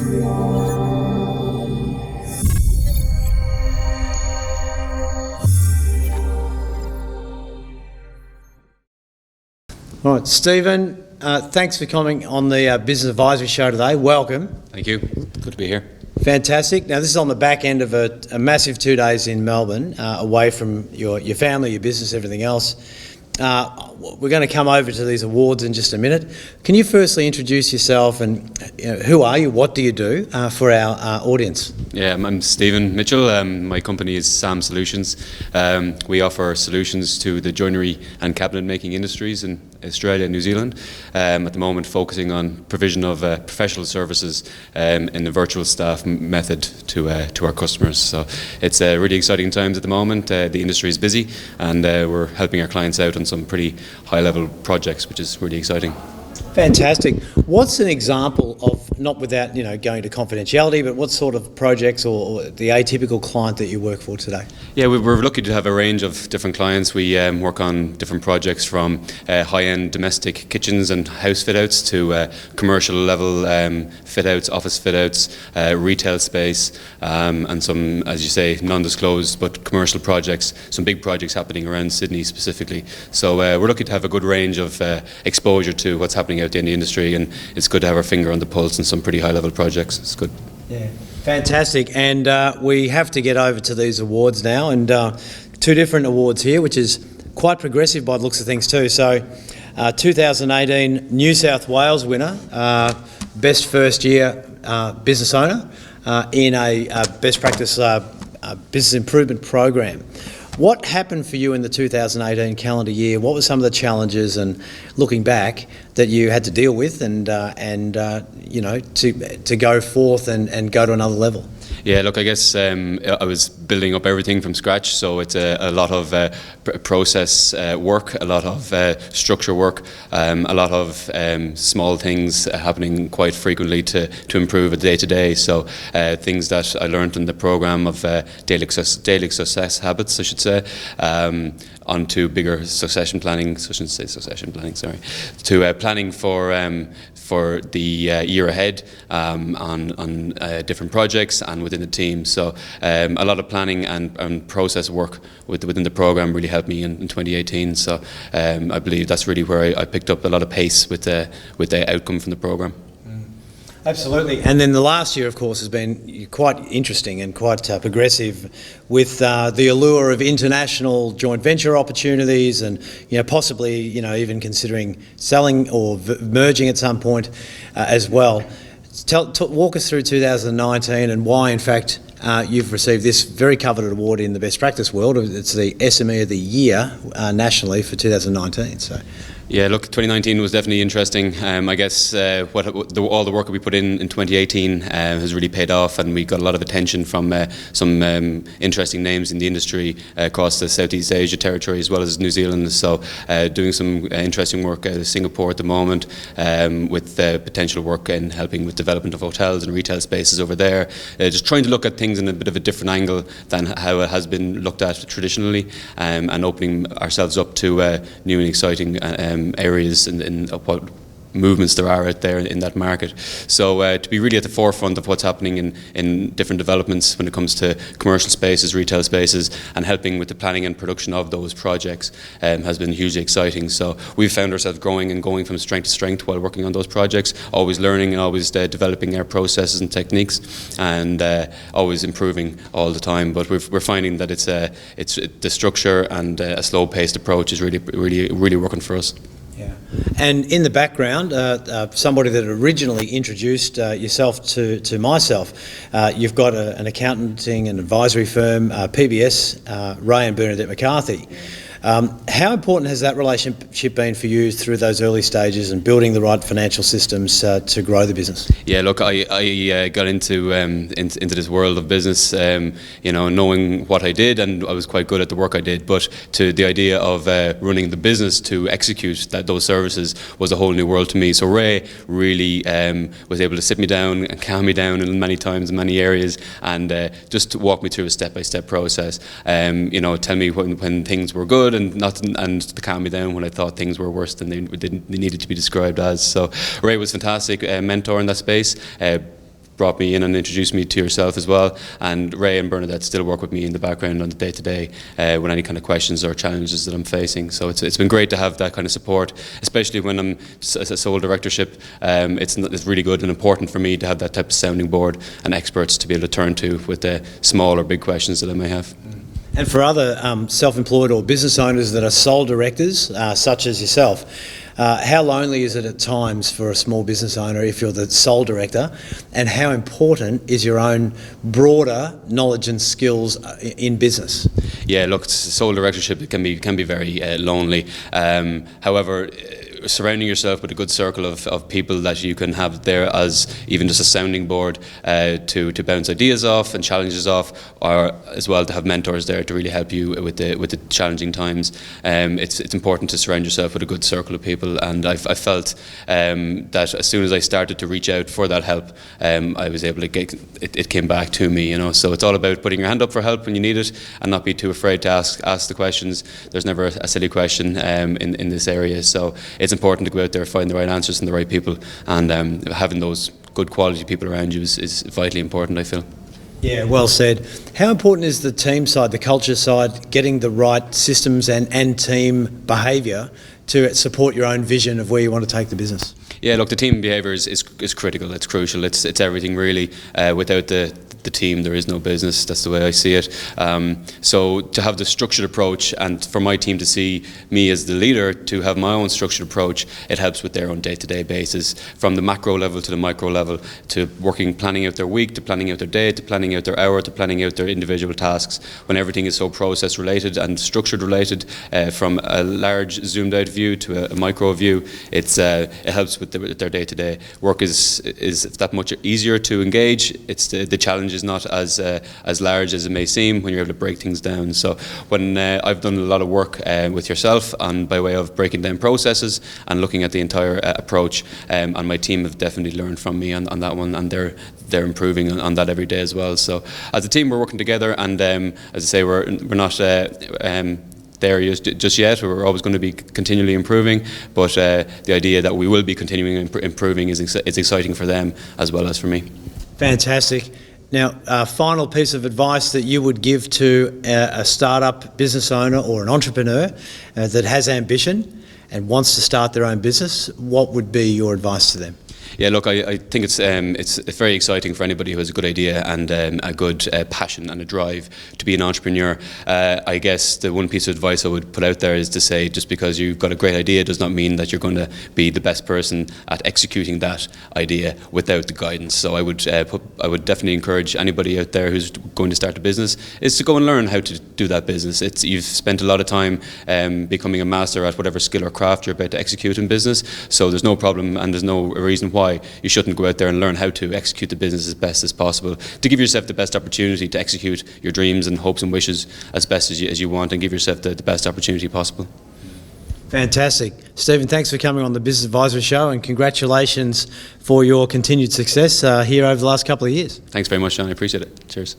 All right, Stephen, thanks for coming on the Business Advisory Show today. Welcome. Thank you. Good to be here. Fantastic. Now, this is on the back end of a massive 2 days in Melbourne, away from your family, your business, everything else. We're going to come over to these awards in just a minute. Can you firstly introduce yourself and who are you, what do you do for our audience? Yeah, I'm Stephen Mitchell. My company is SAAM Solutions. We offer solutions to the joinery and cabinet making industries in Australia and New Zealand. At the moment, focusing on provision of professional services in the virtual staff method to our customers. So it's really exciting times at the moment. The industry is busy, and we're helping our clients out on some pretty high-level projects, which is really exciting. Fantastic. What's an example of, not without going to confidentiality, but what sort of projects or the atypical client that you work for today? Yeah, we're lucky to have a range of different clients. We work on different projects from high-end domestic kitchens and house fit-outs to commercial level fit-outs, office fit-outs, retail space, and some, as you say, non-disclosed but commercial projects, some big projects happening around Sydney specifically. So we're lucky to have a good range of exposure to what's happening out in the industry, and it's good to have our finger on the pulse in some pretty high-level projects. It's good. Yeah, fantastic. And we have to get over to these awards now, and two different awards here, which is quite progressive by the looks of things too. So 2018 New South Wales winner, Best First Year Business Owner in a Best Practice Business Improvement Program. What happened for you in the 2018 calendar year? What were some of the challenges, and looking back, that you had to deal with, and to go forth and go to another level? Yeah, look, I guess I was building up everything from scratch, so it's a lot of process work, a lot of structure work, a lot of small things happening quite frequently to improve a day-to-day. So things that I learned in the program of daily success habits, I should say, onto bigger succession planning. I shouldn't say succession planning, sorry. To planning for the year ahead on different projects and within the team. So a lot of planning and process work within the program really helped me in 2018. So I believe that's really where I picked up a lot of pace with the outcome from the program. Absolutely. And then the last year, of course, has been quite interesting and quite progressive, with the allure of international joint venture opportunities, and possibly even considering selling or merging at some point as well. Walk us through 2019 and why, in fact, you've received this very coveted award in the best practice world. It's the SME of the Year nationally for 2019. So. Yeah, look, 2019 was definitely interesting. I guess all the work that we put in 2018 has really paid off, and we got a lot of attention from some interesting names in the industry across the Southeast Asia territory as well as New Zealand. So doing some interesting work out of Singapore at the moment, with potential work in helping with development of hotels and retail spaces over there. Just trying to look at things in a bit of a different angle than how it has been looked at traditionally, and opening ourselves up to new and exciting areas in what movements there are out there in that market. So to be really at the forefront of what's happening in different developments when it comes to commercial spaces, retail spaces, and helping with the planning and production of those projects has been hugely exciting. So we've found ourselves growing and going from strength to strength while working on those projects, always learning and always developing our processes and techniques, and always improving all the time. But we're finding that it's the structure and a slow-paced approach is really working for us. Yeah, and in the background, somebody that originally introduced yourself to myself, you've got an accounting and advisory firm, PBS, Ray and Bernadette McCarthy. How important has that relationship been for you through those early stages and building the right financial systems to grow the business? Yeah, look, I got into this world of business, knowing what I did, and I was quite good at the work I did. But to the idea of running the business to execute those services was a whole new world to me. So Ray really was able to sit me down and calm me down in many times in many areas, and just to walk me through a step-by-step process. Tell me when things were good, and to calm me down when I thought things were worse than they needed to be described as. So Ray was fantastic mentor in that space. brought me in and introduced me to yourself as well. And Ray and Bernadette still work with me in the background on the day-to-day with any kind of questions or challenges that I'm facing. So it's been great to have that kind of support, especially when I'm as a sole directorship. It's really good and important for me to have that type of sounding board and experts to be able to turn to with the small or big questions that I may have. And for other self-employed or business owners that are sole directors, such as yourself, how lonely is it at times for a small business owner if you're the sole director, and how important is your own broader knowledge and skills in business? Yeah, look, sole directorship can be very lonely. However, surrounding yourself with a good circle of people that you can have there as even just a sounding board to bounce ideas off and challenges off, or as well to have mentors there to really help you with the challenging times. It's important to surround yourself with a good circle of people, and I felt that as soon as I started to reach out for that help, I was able to get it came back to me, you know. So it's all about putting your hand up for help when you need it and not be too afraid to ask the questions. There's never a silly question in this area, so it's important to go out there, find the right answers and the right people, and having those good quality people around you is vitally important, I feel. Yeah, well said. How important is the team side, the culture side, getting the right systems and team behaviour to support your own vision of where you want to take the business? Yeah, look, the team behaviour is critical. It's crucial. It's everything really. Without the team, there is no business. That's the way I see it. So to have the structured approach, and for my team to see me as the leader, to have my own structured approach, it helps with their own day-to-day basis, from the macro level to the micro level, to planning out their week, to planning out their day, to planning out their hour, to planning out their individual tasks. When everything is so process related and structured related, from a large zoomed out view to a micro view, it helps with their day-to-day. Work is that much easier to engage. It's the challenge is not as large as it may seem when you're able to break things down. So when I've done a lot of work with yourself, and by way of breaking down processes and looking at the entire approach, and my team have definitely learned from me on that one, and they're improving on that every day as well. So as a team, we're working together, and as I say, we're not there just yet. We're always going to be continually improving, but the idea that we will be continuing improving is exciting for them as well as for me. Fantastic. Now, final piece of advice that you would give to a startup business owner or an entrepreneur that has ambition and wants to start their own business, what would be your advice to them? Yeah, look, I think it's very exciting for anybody who has a good idea and a good passion and a drive to be an entrepreneur. I guess the one piece of advice I would put out there is to say, just because you've got a great idea does not mean that you're going to be the best person at executing that idea without the guidance. So I would definitely encourage anybody out there who's going to start a business is to go and learn how to do that business. You've spent a lot of time becoming a master at whatever skill or craft you're about to execute in business, so there's no problem and there's no reason why you shouldn't go out there and learn how to execute the business as best as possible, to give yourself the best opportunity to execute your dreams and hopes and wishes as best as you want, and give yourself the best opportunity possible. Fantastic. Stephen, thanks for coming on the Business Advisory Show, and congratulations for your continued success here over the last couple of years. Thanks very much, John. I appreciate it. Cheers.